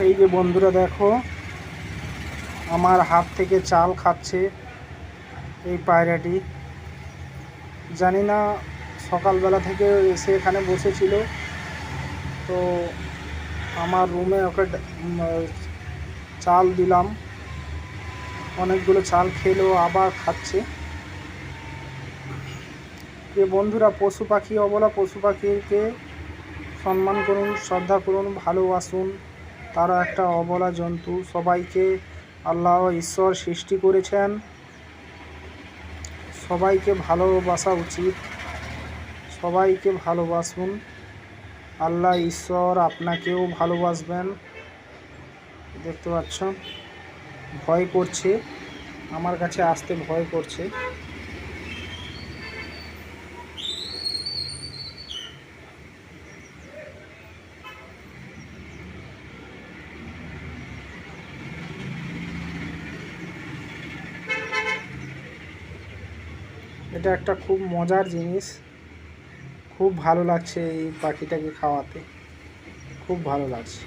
এই যে বন্ধুরা দেখো, আমার হাত থেকে চাল খাচ্ছে এই পায়রাটি। জানি না, সকালবেলা থেকে এসে এখানে বসেছিল, তো আমার রুমে ওকে চাল দিলাম। অনেকগুলো চাল খেলো, আবার খাচ্ছে। যে বন্ধুরা, পশু পাখি অবলা পশু পাখিকে সম্মান করুন, শ্রদ্ধা করুন, ভালোবাসুন। তারা একটা অবলা জন্তু। সবাইকে আল্লাহ ঈশ্বর সৃষ্টি করেছেন, সবাইকে ভালোবাসা উচিত। সবাইকে ভালোবাসুন, আল্লাহ ঈশ্বর আপনাকেও ভালোবাসবেন। দেখতে পাচ্ছ, ভয় করছে, আমার কাছে আসতে ভয় করছে। এটা একটা খুব মজার জিনিস। খুব ভালো লাগছে এই পাখিটাকে খাওয়াতে, খুব ভালো লাগছে।